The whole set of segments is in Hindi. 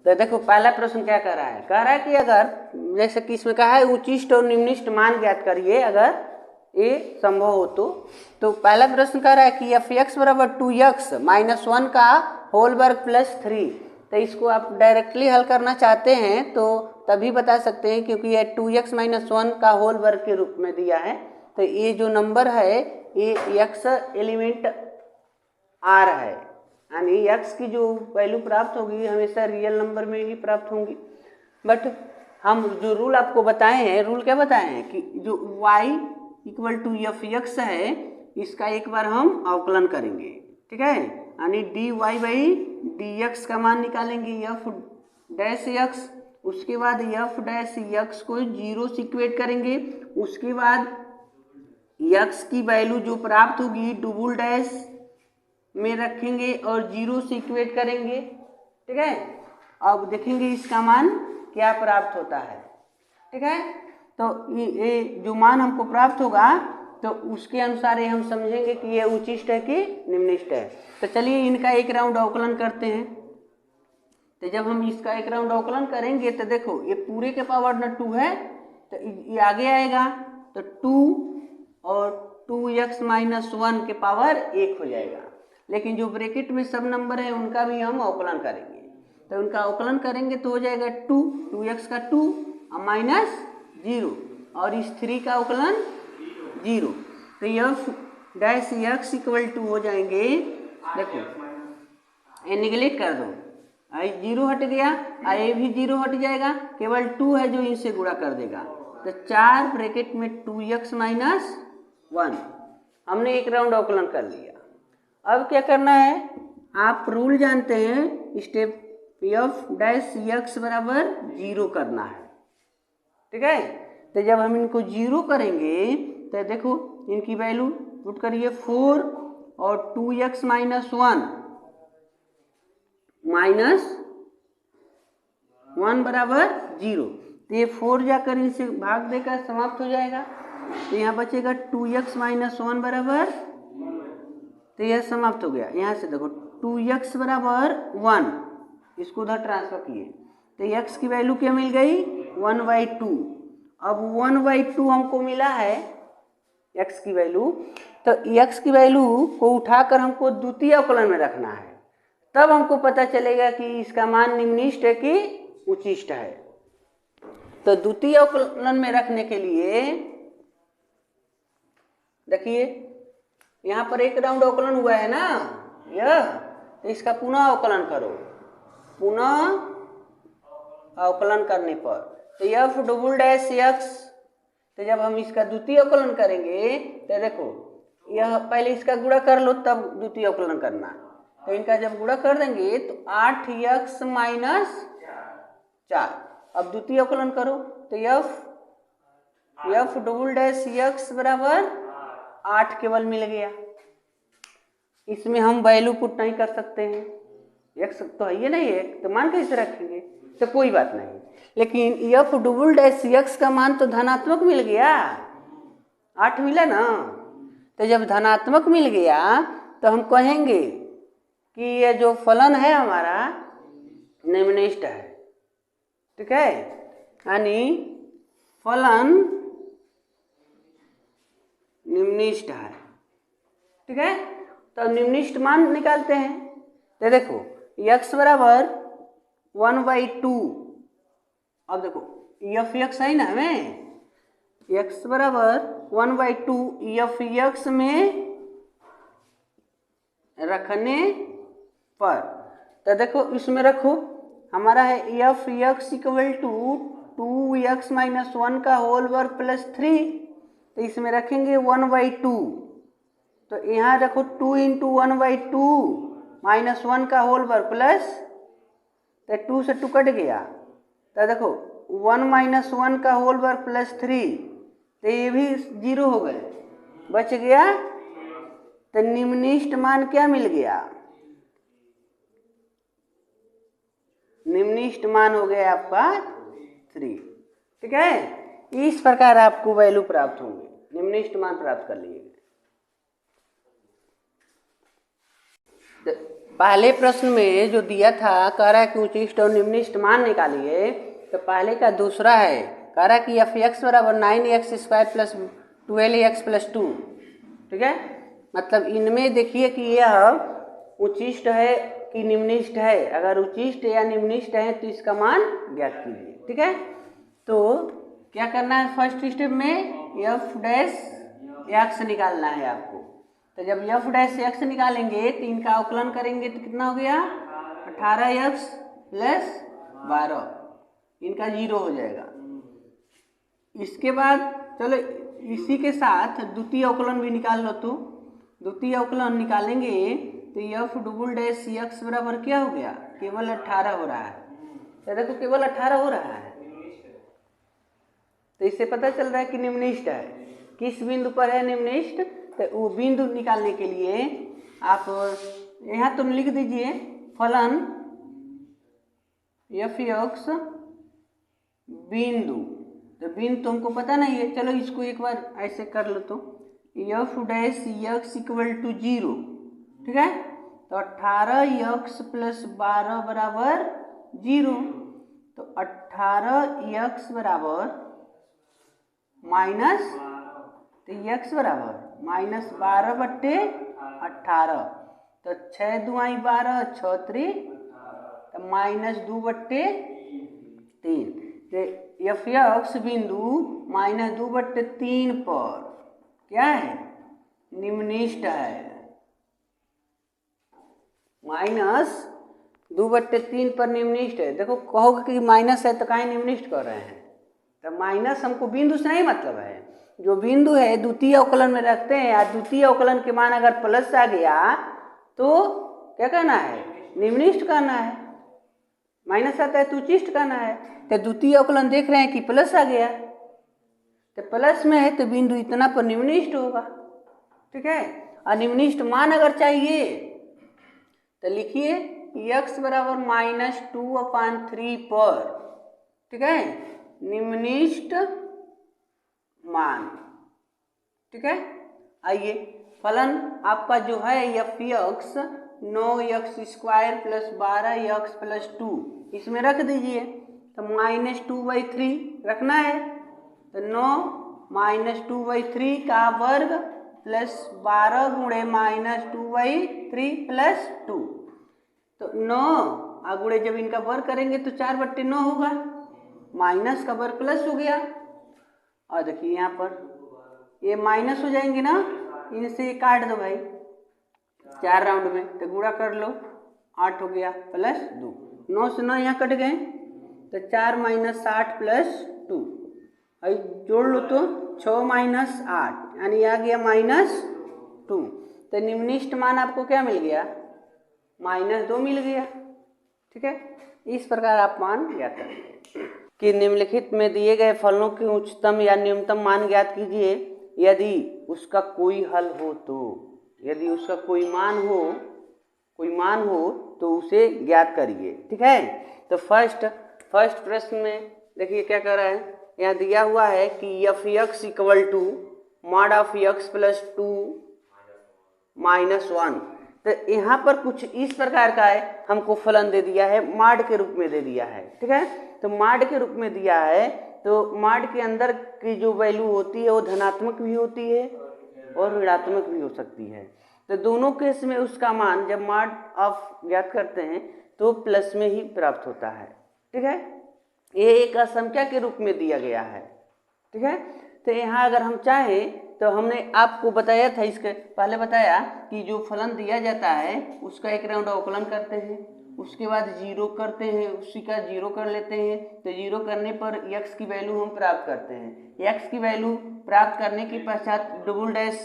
तो देखो पहला प्रश्न क्या कर रहा है कि अगर जैसे कि इसमें कहा है उच्चिष्ट और निम्निष्ट मान ज्ञात करिए अगर ये संभव हो तो पहला प्रश्न कह रहा है कि एफ एक्स बराबर 2x माइनस 1 का होल वर्ग प्लस 3। तो इसको आप डायरेक्टली हल करना चाहते हैं तो तभी बता सकते हैं क्योंकि ये 2x माइनस 1 का होल वर्ग के रूप में दिया है। तो ये जो नंबर है ये x एलिमेंट r है, यानी x की जो वैल्यू प्राप्त होगी हमेशा रियल नंबर में ही प्राप्त होंगी। बट हम जो रूल आपको बताए हैं, रूल क्या बताए हैं कि जो y equal to F X है इसका एक बार हम अवकलन करेंगे, ठीक है, यानी D Y by D X का मान निकालेंगे एफ डैश एक्स, उसके बाद एफ डैश एक्स को 0 से इक्वेट करेंगे, उसके बाद एक्स की वैल्यू जो प्राप्त होगी डबल डैश में रखेंगे और 0 से इक्वेट करेंगे, ठीक है। अब देखेंगे इसका मान क्या प्राप्त होता है, ठीक है। तो ये जो मान हमको प्राप्त होगा तो उसके अनुसार ये हम समझेंगे कि ये उच्चिष्ट है कि निम्निष्ट है। तो चलिए इनका एक राउंड अवकलन करते हैं। तो जब हम इसका एक राउंड अवकलन करेंगे तो देखो ये पूरे के पावर न 2 है तो ये आगे आएगा तो 2 और 2x माइनस 1 के पावर 1 हो जाएगा। लेकिन जो ब्रैकेट में सब नंबर है उनका भी हम अवकलन करेंगे। तो उनका अवकलन करेंगे तो हो जाएगा 2x का 2 माइनस 0 और इस 3 का अवकलन 0। तो F dash x equal to हो जाएंगे, देखो ये निगलेक्ट कर दो, आई 0 हट गया, आई भी 0 हट जाएगा, केवल 2 है जो इनसे गुणा कर देगा। तो 4 ब्रैकेट में 2x माइनस 1 हमने एक राउंड अवकलन कर लिया। अब क्या करना है, आप रूल जानते हैं, स्टेप एफ डैश एक्स बराबर 0 करना है, ठीक है। तो जब हम इनको 0 करेंगे तो देखो इनकी वैल्यू पुट करिए 4 और 2x माइनस 1 माइनस 1 बराबर 0। तो ये 4 जाकर इनसे भाग देकर समाप्त हो जाएगा। तो यहाँ बचेगा 2x माइनस 1 बराबर, तो यह समाप्त हो गया। यहाँ से देखो 2x बराबर 1, इसको उधर ट्रांसफर किए तो x की वैल्यू क्या मिल गई 1/2। अब 1/2 हमको मिला है x की वैल्यू, तो x की वैल्यू को उठाकर हमको द्वितीय अवकलन में रखना है, तब हमको पता चलेगा कि इसका मान निम्निष्ट है कि उच्चिष्ट है। तो द्वितीय अवकलन में रखने के लिए देखिए यहाँ पर एक राउंड अवकलन हुआ है ना यह, तो इसका पुनः अवकलन करो। पुनः अवकलन करने पर तो एफ डबल डैश एक्स, तो जब हम इसका द्वितीय अवकलन करेंगे तो देखो यह पहले इसका गुणा कर लो तब द्वितीय अवकलन करना। तो इनका जब गुणा कर देंगे तो 8x माइनस 4। अब द्वितीय अवकलन करो तो एफ डबल डैश एक्स बराबर 8 केवल मिल गया। इसमें हम वैल्यू पुट नहीं कर सकते हैं, एक्स तो है ये नहीं है तो मान कैसे रखेंगे, तो कोई बात नहीं। लेकिन एफ डबल डैश एक्स का मान तो धनात्मक मिल गया, 8 मिला ना। तो जब धनात्मक मिल गया तो हम कहेंगे कि ये जो फलन है हमारा निम्निष्ट है, ठीक है, यानी फलन निम्निष्ट है, ठीक है। तो निम्निष्ट मान निकालते हैं। तो देखो x बराबर 1/2, अब देखो एफ एक्स है ना, हमें x बराबर 1/2 एफ एक्स में रखने पर, तो देखो इसमें रखो हमारा है F X equal to 2x minus 1 का होल वर्ग प्लस 3। तो इसमें रखेंगे 1/2, तो यहाँ रखो 2 इंटू 1/2 माइनस 1 का होल वर्ग प्लस, तो 2 से 2 कट गया, तो देखो 1 माइनस 1 का होल वर्ग प्लस 3, तो ये भी 0 हो गए, बच गया। तो निम्निष्ट मान क्या मिल गया, निम्निष्ट मान हो गया आपका 3, ठीक है। इस प्रकार आपको वैल्यू प्राप्त होंगे, निम्निष्ट मान प्राप्त कर लिए। पहले प्रश्न में जो दिया था कह रहा है कि उच्चिष्ट और निम्निष्ट मान निकालिए, तो पहले का दूसरा है कह रहा है कि एफ एक्स बराबर 9x² प्लस 12x प्लस 2। ठीक है, मतलब इनमें देखिए कि यह उच्चिष्ट है कि निम्निष्ट है। अगर उच्चिष्ट या निम्निष्ट है तो इसका मान ज्ञात कीजिए। ठीक है, तो क्या करना है, फर्स्ट स्टेप में एफ डैश एक्स निकालना है आपको। तो जब एफ डैश एक्स निकालेंगे तो इनका अवकलन करेंगे तो कितना हो गया, 18x प्लस 12, इनका 0 हो जाएगा। इसके बाद चलो इसी के साथ द्वितीय अवकलन भी निकाल लो। तो द्वितीय अवकलन निकालेंगे तो एफ डबल डैश एक्स बराबर क्या हो गया, केवल 18 हो रहा है। तो देखो केवल 18 हो रहा है, तो इससे पता चल रहा है कि निम्निष्ट है। किस बिंदु पर है निम्निष्ट, तो वो बिंदु निकालने के लिए आप यहाँ तुम लिख दीजिए फलन एफ एक्स बिंदु। तो बिंदु तुमको पता नहीं है, चलो इसको एक बार ऐसे कर लो। तो F dash x equal to 0। ठीक है, तो 18x प्लस 12 बराबर 0। तो 18x बराबर माइनस, तो x बराबर माइनस 12/18। तो 6 दूआई 12, 6 3, तो माइनस 2/3। तो एफ एक्स बिंदु माइनस 2/3 पर क्या है, निम्निष्ट है। माइनस 2/3 पर निम्निष्ट है। देखो कहोगे कि माइनस है तो काहे निम्निष्ट कर रहे हैं, तो माइनस हमको बिंदु से नहीं मतलब है। जो बिंदु है द्वितीय अवकलन में रखते हैं, या द्वितीय अवकलन के मान अगर प्लस आ गया तो क्या करना है, निम्निष्ट करना है। माइनस आता है तो उच्चिष्ट करना है। तो द्वितीय अवकलन देख रहे हैं कि प्लस आ गया, तो प्लस में है तो बिंदु इतना पर निम्निष्ट होगा। ठीक है, और निम्निष्ट मान अगर चाहिए तो लिखिए x बराबर -2/3 पर, ठीक है, निम्निष्ट मान। ठीक है, आइए फलन आपका जो है F x 9x² plus 12x plus 2 इसमें रख दीजिए। तो -2/3 रखना है, तो 9 -2/3 का वर्ग प्लस 12 गुणे -2/3 प्लस 2। तो 9 गुणे जब इनका वर्ग करेंगे तो 4/9 होगा, माइनस का वर्ग प्लस हो गया। और देखिए यहाँ पर ये माइनस हो जाएंगे ना, इनसे काट दो भाई 4 राउंड में, तो गुणा कर लो 8 हो गया प्लस 2। 9 से 9 यहाँ कट गए, तो 4 - 8 प्लस 2, और जोड़ लो तो 6 - 8 यानी आ गया -2। तो निम्निष्ट मान आपको क्या मिल गया, -2 मिल गया। ठीक है, इस प्रकार आप मान ज्ञात करेंगे कि निम्नलिखित में दिए गए फलनों के उच्चतम या न्यूनतम मान ज्ञात कीजिए यदि उसका कोई हल हो। तो यदि उसका कोई मान हो तो उसे ज्ञात करिए। ठीक है, तो फर्स्ट प्रश्न में देखिए क्या कर रहा है, यहाँ दिया हुआ है कि F X equal to mod of X plus 2 -1। तो यहाँ पर कुछ इस प्रकार का है, हमको फलन दे दिया है, माड के रूप में दे दिया है। ठीक है, तो माड के रूप में दिया है, तो माड के अंदर की जो वैल्यू होती है वो धनात्मक भी होती है और ऋणात्मक भी हो सकती है। तो दोनों केस में उसका मान जब माड ऑफ ज्ञात करते हैं तो प्लस में ही प्राप्त होता है। ठीक है, ये एक असंख्या के रूप में दिया गया है। ठीक है, तो यहाँ अगर हम चाहें तो हमने आपको बताया था, इसके पहले बताया कि जो फलन दिया जाता है उसका एक राउंड अवकलन करते हैं, उसके बाद 0 करते हैं, उसी का 0 कर लेते हैं। तो 0 करने पर x की वैल्यू हम प्राप्त करते हैं। x की वैल्यू प्राप्त करने के पश्चात डबल डैश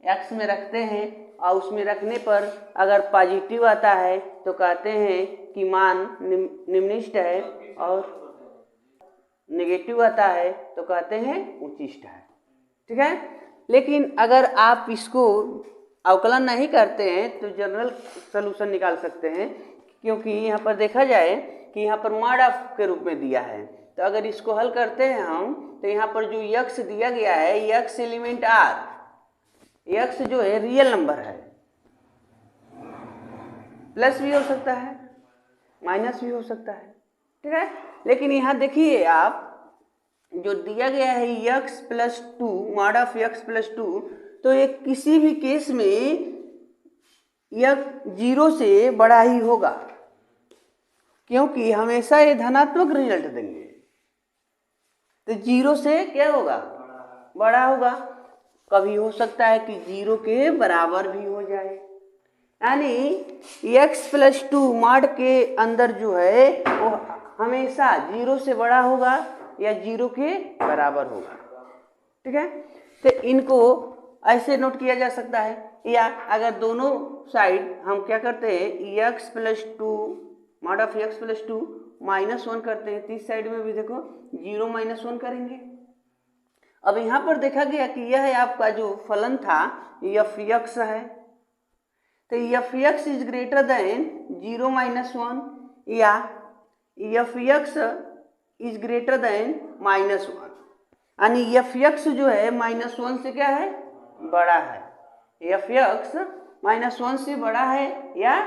x में रखते हैं, और उसमें रखने पर अगर पॉजिटिव आता है तो कहते हैं कि मान निम्निष्ट है, और नेगेटिव आता है तो कहते हैं उच्चिष्ट है। ठीक है, लेकिन अगर आप इसको अवकलन नहीं करते हैं तो जनरल सलूशन निकाल सकते हैं, क्योंकि यहाँ पर देखा जाए कि यहाँ पर मॉड ऑफ के रूप में दिया है। तो अगर इसको हल करते हैं हम, तो यहाँ पर जो x दिया गया है, x एलिमेंट r, x जो है रियल नंबर है, प्लस भी हो सकता है, माइनस भी हो सकता है, ठीक है। लेकिन यहाँ देखिए आप, जो दिया गया है x plus two mod of x plus two, तो ये किसी भी केस में यह 0 से बड़ा ही होगा, क्योंकि हमेशा ये धनात्मक रिजल्ट देंगे। तो 0 से क्या होगा, बड़ा होगा। कभी हो सकता है कि 0 के बराबर भी हो जाए, यानी x प्लस टू मॉड के अंदर जो है वो हमेशा 0 से बड़ा होगा या 0 के बराबर होगा, ठीक है। तो इनको ऐसे नोट किया जा सकता है, या अगर दोनों साइड हम क्या करते हैं x plus two mod of x plus two -1 करते हैं, तो इस साइड में भी देखो 0 -1 करेंगे। अब यहाँ पर देखा गया कि यह है आपका जो फलन था एफ एक्स है, तो F x is greater then 0 -1 या F x is greater then -1, यानी एफ एक्स जो है -1 से क्या है, बड़ा है। एफ एक्स -1 से बड़ा है या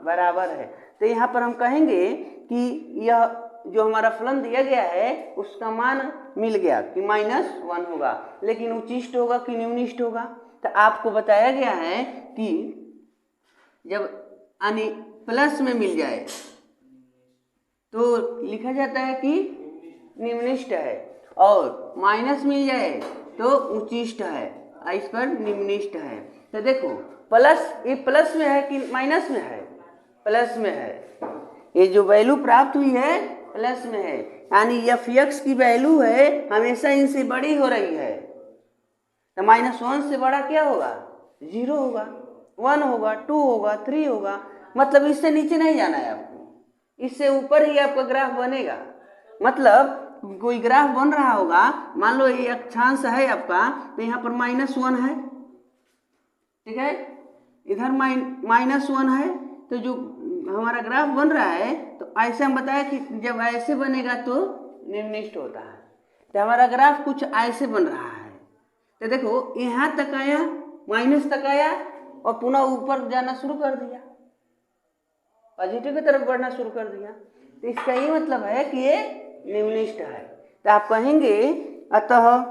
बराबर है। तो यहाँ पर हम कहेंगे कि यह जो हमारा फलन दिया गया है उसका मान मिल गया कि -1 होगा, लेकिन उच्चिष्ट होगा कि निम्निष्ट होगा। तो आपको बताया गया है कि जब यानी प्लस में मिल जाए तो लिखा जाता है कि निम्निष्ट है, और माइनस मिल जाए तो उच्चिष्ट है, इस पर निम्निष्ट है। तो देखो प्लस, ये प्लस में है कि माइनस में है, प्लस में है। ये जो वैल्यू प्राप्त हुई है प्लस में है, यानी एफ एक्स की वैल्यू है हमेशा इनसे बड़ी हो रही है। तो -1 से बड़ा क्या होगा, 0 होगा, 1 होगा, 2 होगा, 3 होगा, मतलब इससे नीचे नहीं जाना है आपको, इससे ऊपर ही आपका ग्राफ बनेगा। मतलब कोई ग्राफ बन रहा होगा, मान लो ये अक्षांश है आपका, तो यहाँ पर -1 है, ठीक है, इधर -1 है, तो जो हमारा ग्राफ बन रहा है तो ऐसे हम बताया कि जब ऐसे बनेगा तो निम्निष्ट होता है। तो हमारा ग्राफ कुछ ऐसे बन रहा है, तो देखो यहाँ तक आया, माइनस तक आया और पुनः ऊपर जाना शुरू कर दिया, पॉजिटिव की तरफ बढ़ना शुरू कर दिया। तो इसका ये मतलब है कि ये निम्निष्ट है। तो आप कहेंगे अतः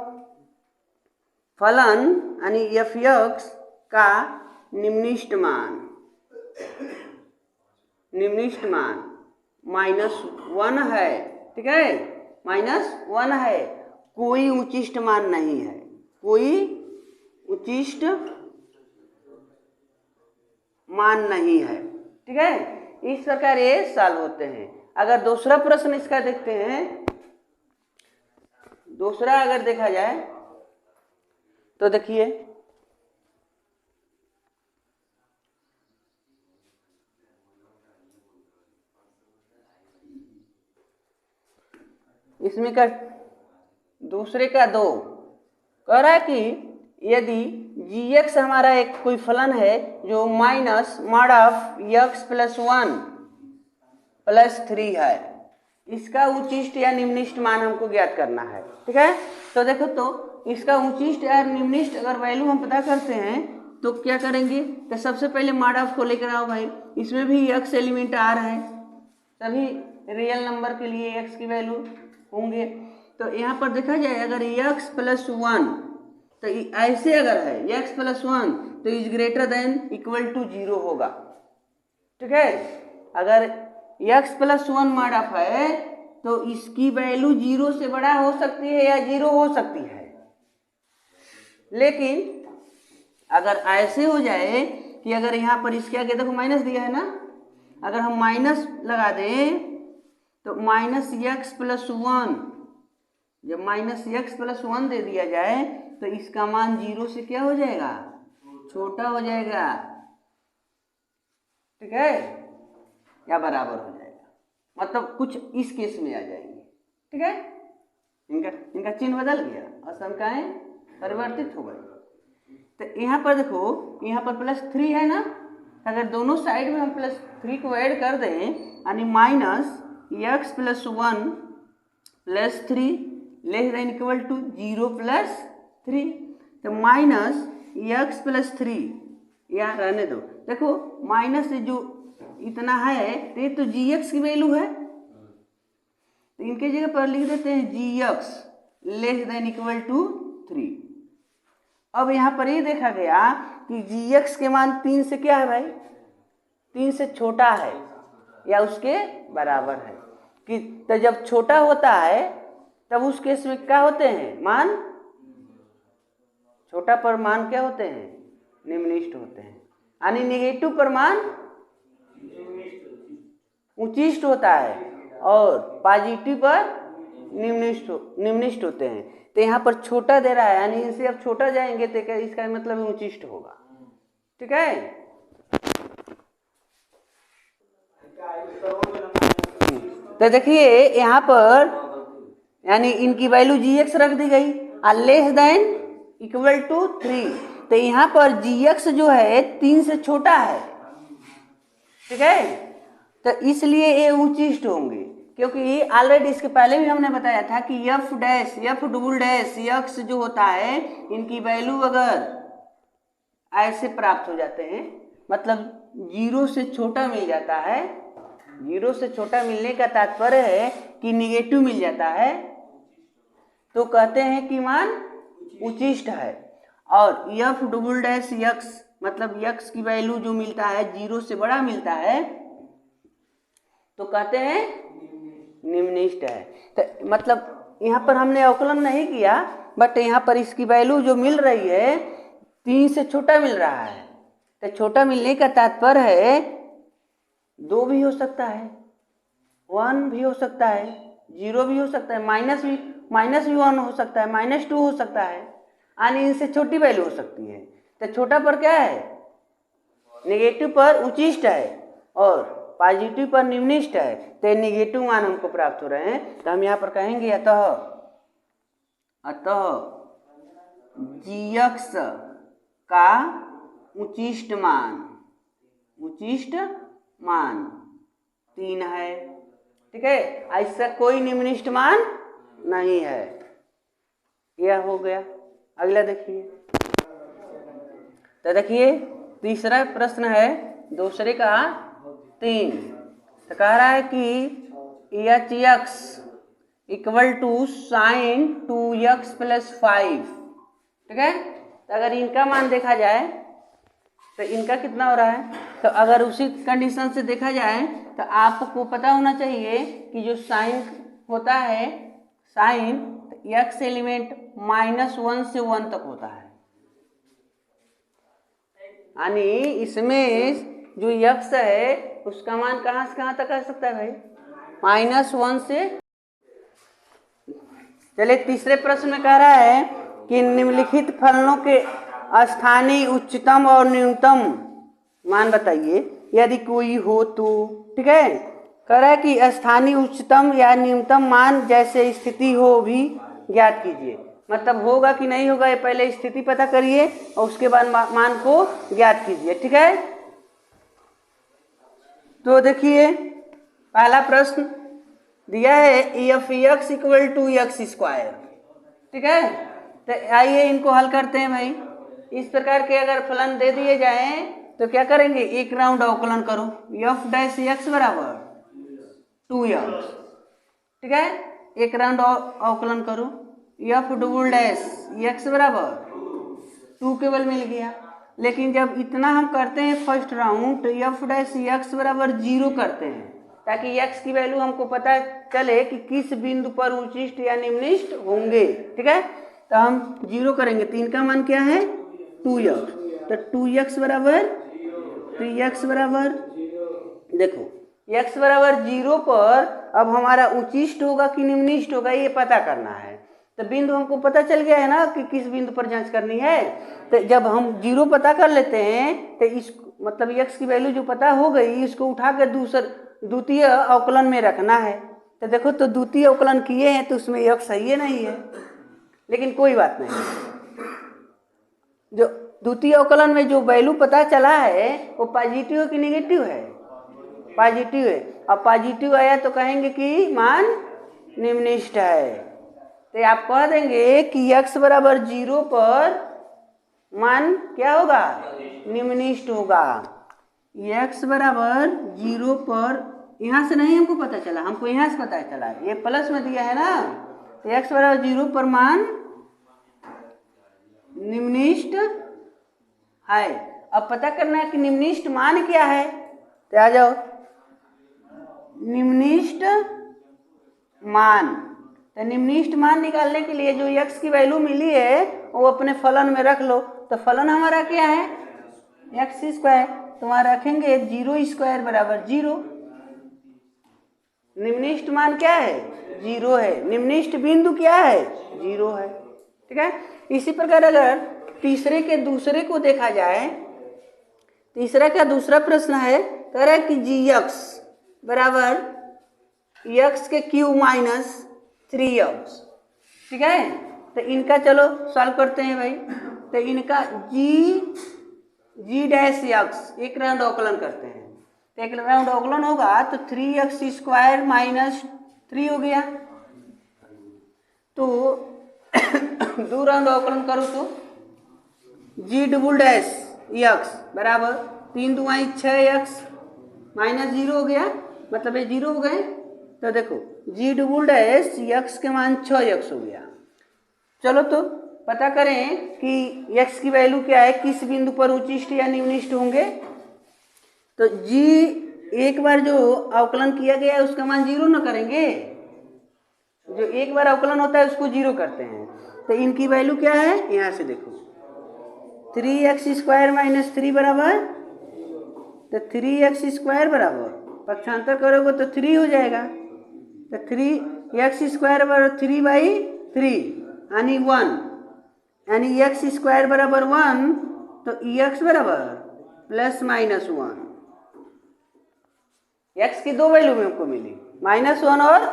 फलन यानी एफ एक्स का निम्निष्ट मान -1 है, ठीक है, -1 है, कोई उच्चिष्ट मान नहीं है, कोई उच्चिष्ट मान नहीं है, ठीक है। इस प्रकार ये सॉल्व होते हैं। अगर दूसरा प्रश्न इसका देखते हैं, दूसरा अगर देखा जाए तो देखिए इसमें का दूसरे का 2 कह रहा है कि यदि gx हमारा एक कोई फलन है जो minus mod of x plus 1 plus 3 है, इसका उच्चिष्ट या निम्निष्ट मान हमको ज्ञात करना है, ठीक है। तो देखो, तो इसका उच्चिष्ट या निम्निष्ट अगर वैल्यू हम पता करते हैं तो क्या करेंगे, तो सबसे पहले मॉड ऑफ को लेकर आओ भाई, इसमें भी x एलिमेंट आ रहा है, सभी रियल नंबर के लिए x की वैल्यू होंगे। तो यहाँ पर देखा जाए अगर x प्लस 1, तो ऐसे अगर है x प्लस 1 तो is greater than equal to 0 होगा, ठीक है। अगर x प्लस 1 मॉड ऑफ है तो इसकी वैल्यू 0 से बड़ा हो सकती है या 0 हो सकती है। लेकिन अगर ऐसे हो जाए कि अगर यहाँ पर इसके आगे देखो माइनस दिया है ना, अगर हम माइनस लगा दें तो -x प्लस 1, जब -x प्लस 1 दे दिया जाए तो इसका मान 0 से क्या हो जाएगा, छोटा हो जाएगा, ठीक है, या बराबर हो जाएगा, मतलब कुछ इस केस में आ जाएंगे, ठीक है। इनका चिन्ह बदल गया, असंख्याएं परिवर्तित हो गई। तो यहाँ पर देखो, यहाँ पर +3 है ना, अगर दोनों साइड में हम +3 को ऐड कर दें यानी -x plus 1 plus 3 less than equal to 0 plus 3, तो -x प्लस 3 या रहने दो, देखो माइनस जो इतना है तो ये तो जी एक्स की वैल्यू है, तो इनके जगह पर लिख देते हैं g x less than equal to 3। अब यहाँ पर ये देखा गया कि जी एक्स के मान 3 से क्या है भाई, 3 से छोटा है या उसके बराबर है कि तो जब छोटा होता है तब उस केस में क्या होते हैं मान, छोटा पर मान क्या होते हैं, निम्नलिखित होते हैं, यानी नेगेटिव पर मान उच्चिष्ट होता है और पॉजिटिव पर निम्नलिखित होते हैं। तो यहाँ पर छोटा दे रहा है यानी इनसे अब छोटा जाएंगे तो इसका मतलब उच्चिष्ट होगा, ठीक है। तो देखिए यहाँ पर यानी इनकी वैल्यू जी एक्स रख दी गई और लेस देन इक्वल टू 3, तो यहाँ पर जी एक्स जो है 3 से छोटा है, ठीक है, तो इसलिए ये उच्चिष्ट होंगे क्योंकि ऑलरेडी इसके पहले भी हमने बताया था कि F dash F double dash x जो होता है इनकी वैल्यू अगर ऐसे प्राप्त हो जाते हैं मतलब 0 से छोटा मिल जाता है, 0 से छोटा मिलने का तात्पर्य है कि निगेटिव मिल जाता है, तो कहते हैं कि मान उच्चिष्ट है। और एफ डबल डैश एक्स मतलब एक्स की वैल्यू जो मिलता है 0 से बड़ा मिलता है तो कहते हैं निम्नलिखित है। तो मतलब यहाँ पर हमने अवकलन नहीं किया बट यहाँ पर इसकी वैल्यू जो मिल रही है 3 से छोटा मिल रहा है, तो छोटा मिलने का तात्पर्य है 2 भी हो सकता है, 1 भी हो सकता है, 0 भी हो सकता है, माइनस भी 1 हो सकता है, -2 हो सकता है, यानी इनसे छोटी वैल्यू हो सकती है। तो छोटा पर क्या है, नेगेटिव पर उच्चिष्ट है और पॉजिटिव पर निम्नलिखित है, तो नेगेटिव मान हमको प्राप्त हो रहे हैं। तो हम यहाँ पर कहेंगे अतः जी एक्स का उच्चिष्ट मान 3 है, ठीक है, ऐसा कोई निम्नलिखित मान नहीं है। यह हो गया। अगला देखिए, तो देखिए तीसरा प्रश्न है दूसरे का 3, तो कह रहा है कि H X equal to sine 2x + 5, ठीक है। तो अगर इनका मान देखा जाए तो इनका कितना हो रहा है, तो अगर उसी कंडीशन से देखा जाए तो आपको पता होना चाहिए कि जो साइन होता है साइन x एलिमेंट -1 से 1 तक होता है, यानी इसमें जो x है उसका मान कहाँ से कहाँ तक आ सकता है भाई, -1 से। चलिए तीसरे प्रश्न में कह रहा है कि निम्नलिखित फलनों के स्थानीय उच्चतम और न्यूनतम मान बताइए यदि कोई हो तो, ठीक है। कह रहा है कि स्थानीय उच्चतम या न्यूनतम मान जैसे स्थिति हो भी ज्ञात कीजिए, मतलब होगा कि नहीं होगा ये पहले स्थिति पता करिए और उसके बाद मान को ज्ञात कीजिए, ठीक है। तो देखिए पहला प्रश्न दिया है F X equal to x², ठीक है। तो आइए इनको हल करते हैं भाई। इस प्रकार के अगर फलन दे दिए जाएं तो क्या करेंगे, एक राउंड अवकलन करो, एफ डैश एक्स बराबर 2x, ठीक है, एक राउंड अवकलन करो, एफ डबल डैश एक्स बराबर 2 केवल मिल गया। लेकिन जब इतना हम करते हैं फर्स्ट राउंड तो एफ डैश एक्स बराबर 0 करते हैं ताकि x की वैल्यू हमको पता चले कि किस बिंदु पर उच्चिष्ट या निम्नलिखित होंगे, ठीक है। तो हम 0 करेंगे, तो इनका मान क्या है 2x, तो 2x बराबर देखो x बराबर 0 पर अब हमारा उच्चिष्ट होगा कि निम्नलिखित होगा ये पता करना है। तो बिंदु हमको पता चल गया है ना कि किस बिंदु पर जांच करनी है। तो जब हम 0 पता कर लेते हैं तो इस मतलब x की वैल्यू जो पता हो गई इसको उठा कर द्वितीय अवकलन में रखना है। तो देखो तो द्वितीय अवकलन किए हैं तो उसमें x सही है नहीं है, लेकिन कोई बात नहीं, जो द्वितीय अवकलन में जो वैल्यू पता चला है वो पॉजिटिव है कि नेगेटिव है, पॉजिटिव है। अब पॉजिटिव आया तो कहेंगे कि मान निम्नलिखित है। तो आप कह देंगे कि x बराबर 0 पर मान क्या होगा, निम्नलिखित होगा। x बराबर 0 पर, यहाँ से नहीं हमको पता चला, हमको यहाँ से पता चला, ये प्लस में दिया है ना, तो x बराबर 0 पर मान निम्निष्ट है। अब पता करना है कि निम्निष्ट मान क्या है, तो आ जाओ निम्निष्ट मान। तो निम्निष्ट मान निकालने के लिए जो x की वैल्यू मिली है वो अपने फलन में रख लो। तो फलन हमारा क्या है, एक्स स्क्वायर, तो वहाँ रखेंगे 0 स्क्वायर बराबर 0। निम्निष्ट मान क्या है, 0 है। निम्निष्ट बिंदु क्या है, 0 है। ठीक है। इसी प्रकार अगर तीसरे के दूसरे को देखा जाए, तीसरा का दूसरा प्रश्न है, कह रहा है कि gx बराबर x के क्यूब माइनस 3x। ठीक है। तो इनका चलो सॉल्व करते हैं भाई। तो इनका g डैश x एक राउंड अवकलन करते हैं। तो एक राउंड अवकलन होगा तो 3x स्क्वायर माइनस 3 हो गया। तो दो राउंड अवकलन करो तो g डबल डैश x बराबर 3 दूनी 6x माइनस 0 हो गया, मतलब ये 0 हो गए। तो देखो g डबल डैश x के मान 6x हो गया। चलो तो पता करें कि x की वैल्यू क्या है, किस बिंदु पर उच्चिष्ट या निम्निष्ट होंगे। तो g एक बार जो अवकलन किया गया है उसका मान 0 न करेंगे, जो एक बार अवकलन होता है उसको 0 करते हैं। तो इनकी वैल्यू क्या है, यहाँ से देखो 3x स्क्वायर माइनस 3 बराबर, तो 3x स्क्वायर बराबर पक्षांतर करोगे तो 3 हो जाएगा। तो 3x स्क्वायर बराबर 3/3 यानी 1, यानी x स्क्वायर बराबर 1, तो x बराबर प्लस माइनस 1। x की दो वैल्यू में हमको मिली, -1 और,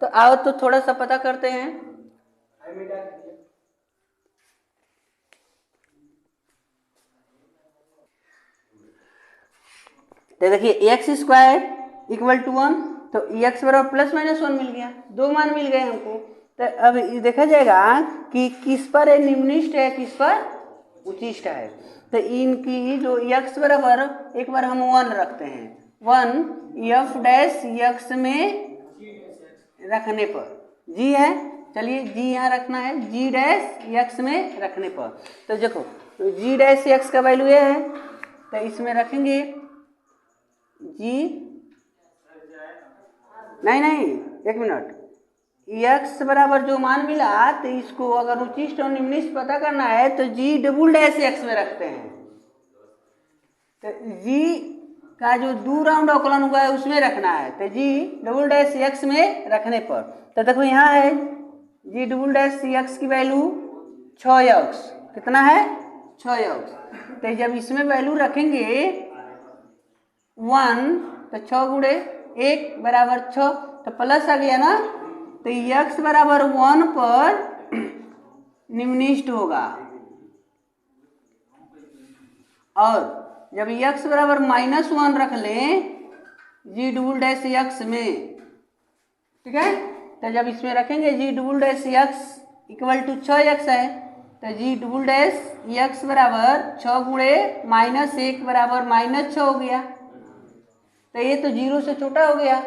तो आओ तो थोड़ा सा पता करते हैं। तो देखिए एक्स स्क्वायर इक्वल टू 1, तो एक्स बराबर प्लस माइनस 1 मिल गया, दो मान मिल गए हमको। तो अब देखा जाएगा कि किस पर है निम्निष्ट है, किस पर उच्चिष्ट है। तो इनकी जो एक्स बराबर एक बार हम 1 रखते हैं, 1 एफ डैश एक्स में रखने पर जी है, चलिए जी यहाँ रखना है, जी डैश एक्स में रखने पर। तो देखो जी डैश एक्स का वैल्यू ये है, तो इसमें रखेंगे जी, नहीं एक मिनट, एक्स बराबर जो मान मिला तो इसको अगर उच्चिष्ट और निम्निष्ट पता करना है तो जी डबल डैश एक्स में रखते हैं। तो जी का जो दो राउंड अवकलन हुआ है उसमें रखना है, तो जी डबल डैश एक्स में रखने पर। तो देखो यहाँ है जी डबल डैश एक्स की वैल्यू 6x, कितना है 6x। तो जब इसमें वैल्यू रखेंगे 1, तो 6 गुणे 1 बराबर 6, तो प्लस आ गया ना। तो x बराबर 1 पर निम्निष्ट होगा, और जब x बराबर -1 रख लें जी डबल डैश एक्स में, ठीक है। तो जब इसमें रखेंगे g double dash x equal to 6x है, तो जी डबल डैश एक्स बराबर 6 गुणे -1 बराबर -6 हो गया। तो ये तो 0 से छोटा हो गया,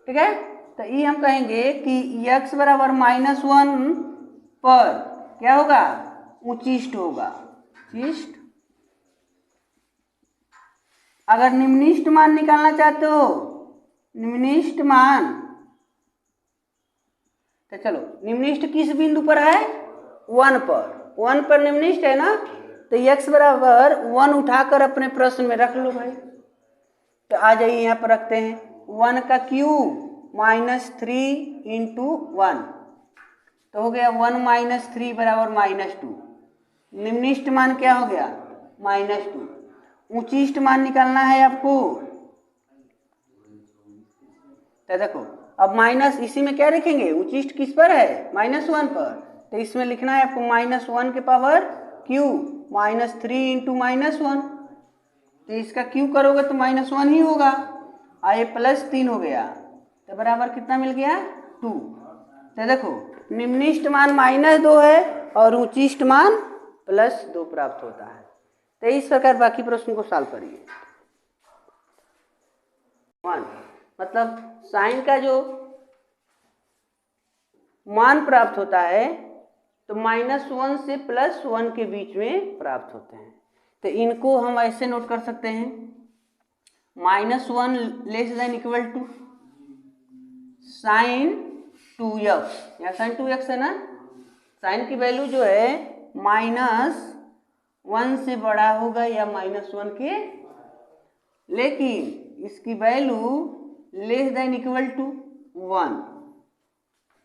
ठीक है। तो ये हम कहेंगे कि x बराबर -1 पर क्या होगा, उच्चिष्ट होगा, उच्चिष्ट। अगर निम्निष्ट मान निकालना चाहते हो, निम्निष्ट मान, तो चलो निम्निष्ट किस बिंदु पर है, 1 पर, 1 पर निम्निष्ट है ना। तो x बराबर 1 उठाकर अपने प्रश्न में रख लो भाई। तो आ जाइए यहाँ पर रखते हैं 1 का क्यूब -3 इंटू 1, तो हो गया 1 - 3 बराबर -2। निम्निष्ट मान क्या हो गया, -2। उच्चिष्ट मान निकालना है आपको। तो देखो अब माइनस, इसी में क्या लिखेंगे, उच्चिष्ट किस पर है, -1 पर। तो इसमें लिखना है आपको -1 के पावर क्यूब -3 इंटू -1। तो इसका क्यू करोगे तो -1 ही होगा, आए +3 हो गया, तो बराबर कितना मिल गया, 2। तो देखो निम्निष्ट मान -2 है और उच्चिष्ट मान +2 प्राप्त होता है। तो इस प्रकार बाकी प्रश्न को सॉल्व करिए। 1 मतलब साइन का जो मान प्राप्त होता है तो -1 से +1 के बीच में प्राप्त होते हैं। तो इनको हम ऐसे नोट कर सकते हैं, -1 less than equal to sin 2x, यहाँ sin 2x है ना, साइन की वैल्यू जो है -1 से बड़ा होगा या -1 के, लेकिन इसकी value less than equal to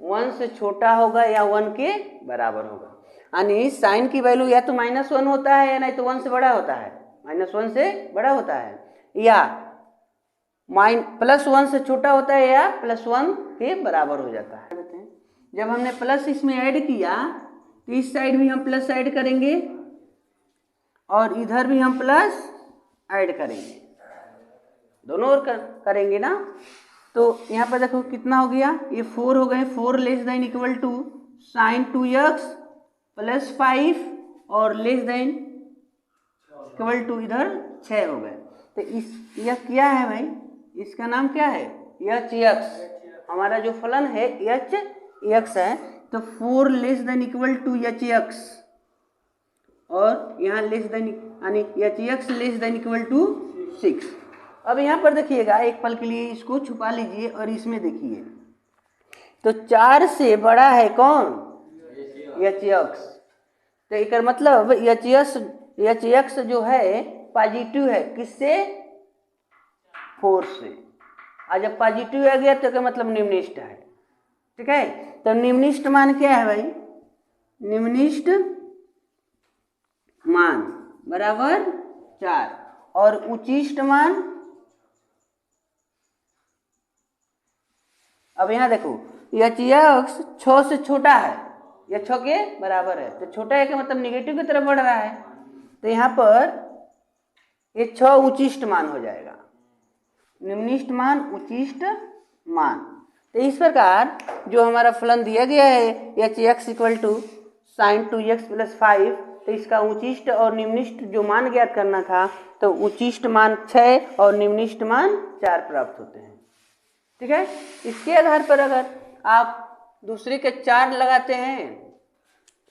1 से छोटा होगा या 1 के बराबर होगा। यानी साइन की वैल्यू या तो -1 होता है या नहीं तो 1 से बड़ा होता है, -1 से बड़ा होता है, या +1 से छोटा होता है या +1 के बराबर हो जाता है। जब हमने प्लस इसमें ऐड किया तो इस साइड भी हम प्लस ऐड करेंगे और इधर भी हम प्लस ऐड करेंगे, दोनों ओर करेंगे ना। तो यहाँ पर देखो कितना हो गया, ये 4 हो गए, 4 less than equal to sin 2x +5 और लेस देन इक्वल टू इधर 6 हो गए। तो यह क्या है भाई, इसका नाम क्या है, h(x), हमारा जो फलन है h(x) है। तो 4 less than equal to h(x) और यहाँ लेस देन यानी h(x) less than equal to 6। अब यहाँ पर देखिएगा, एक पल के लिए इसको छुपा लीजिए और इसमें देखिए, तो 4 से बड़ा है कौन, h(x), तो एक मतलब h(x) जो है पॉजिटिव है, किससे, 4 से। और जब पॉजिटिव आ गया तो क्या मतलब निम्निष्ठ है, ठीक है। तो निम्निष्ठ मान क्या है भाई, निम्निष्ठ मान बराबर 4 और उचिष्ट मान, अब यहाँ देखो h(x) 6 से छोटा है या 6 के बराबर है, तो छोटा है का मतलब निगेटिव की तरफ बढ़ रहा है, तो यहाँ पर ये 6 उचिष्ट मान हो जाएगा, निम्निष्ठ मान उचिष्ट मान। तो इस प्रकार जो हमारा फलन दिया गया है h(x) = sin 2x + 5, तो इसका उचिष्ट और निम्निष्ठ जो मान ज्ञात करना था, तो उचिष्ट मान 6 और निम्निष्ठ मान 4 प्राप्त होते हैं, ठीक है। इसके आधार पर अगर आप दूसरे के 4 लगाते हैं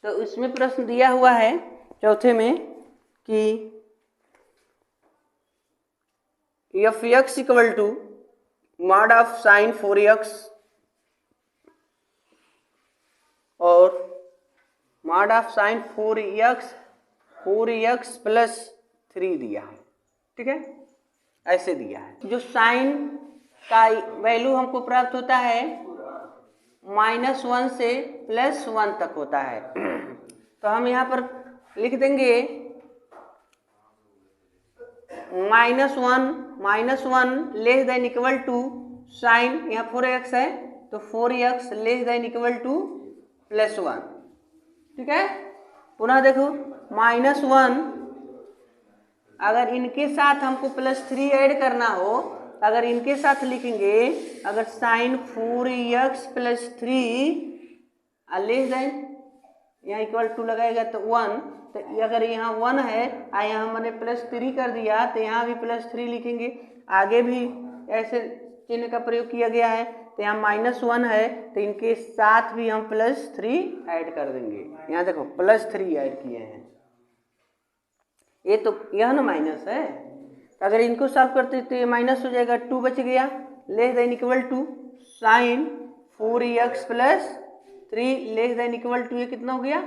तो इसमें प्रश्न दिया हुआ है चौथे में कि f(x) = mod of sin 4x और mod of sin 4x + 3 दिया है, ठीक है, ऐसे दिया है। जो साइन का वैल्यू हमको प्राप्त होता है -1 से +1 तक होता है, तो हम यहाँ पर लिख देंगे -1 less than equal to sine, यहाँ 4x है तो 4x less than equal to +1, ठीक है। पुनः देखो -1, अगर इनके साथ हमको +3 ऐड करना हो, अगर इनके साथ लिखेंगे, अगर sin 4x + 3 लेस देन, यहाँ इक्वल टू लगाएगा तो 1, तो अगर यहाँ 1 है और यहाँ हमने +3 कर दिया तो यहाँ भी +3 लिखेंगे, आगे भी ऐसे चिन्ह का प्रयोग किया गया है, तो यहाँ -1 है तो इनके साथ भी हम +3 ऐड कर देंगे। यहाँ देखो +3 ऐड किए हैं, ये तो यह ना माइनस है, तो अगर इनको सॉल्व करते तो ये माइनस हो जाएगा, 2 बच गया, less than equal to sin 4x + 3 less than equal to, ये कितना हो गया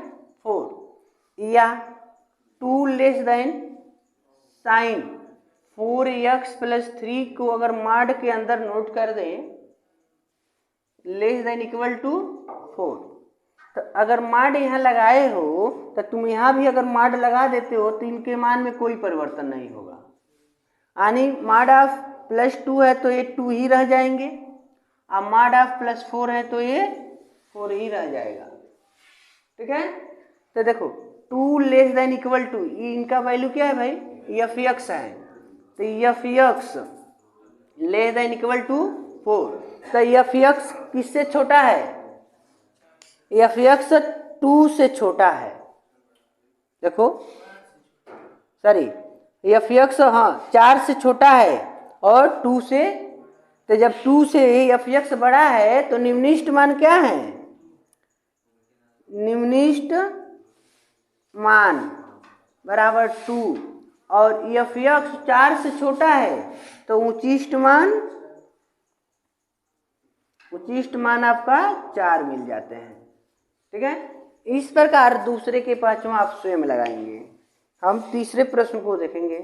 4, या 2 लेस देन sin 4x + 3 को अगर मॉड के अंदर नोट कर दें, लेस देन इक्वल टू 4, तो अगर मॉड यहाँ लगाए हो तो तुम यहाँ भी अगर मॉड लगा देते हो तो इनके मान में कोई परिवर्तन नहीं होगा, यानी मॉड ऑफ +2 है तो ये 2 ही रह जाएंगे, और मॉड ऑफ +4 है तो ये 4 ही रह जाएगा, ठीक है। तो देखो 2 लेस देन इक्वल टू, ये इनका वैल्यू क्या है भाई, f(x) है, तो f(x) less than equal to 4, तो f(x) किससे छोटा है, f(x) 2 से छोटा है, देखो सॉरी एफ एक्स हाँ 4 से छोटा है और 2 से, तो जब 2 से एफ एक्स बड़ा है तो निम्नलिखित मान क्या है, निम्नलिखित मान बराबर 2 और एफ एक्स 4 से छोटा है तो उचिष्ट मान आपका 4 मिल जाते हैं। ठीक है, इस प्रकार दूसरे के पांचवा आप स्वयं लगाएंगे। हम तीसरे प्रश्न को देखेंगे।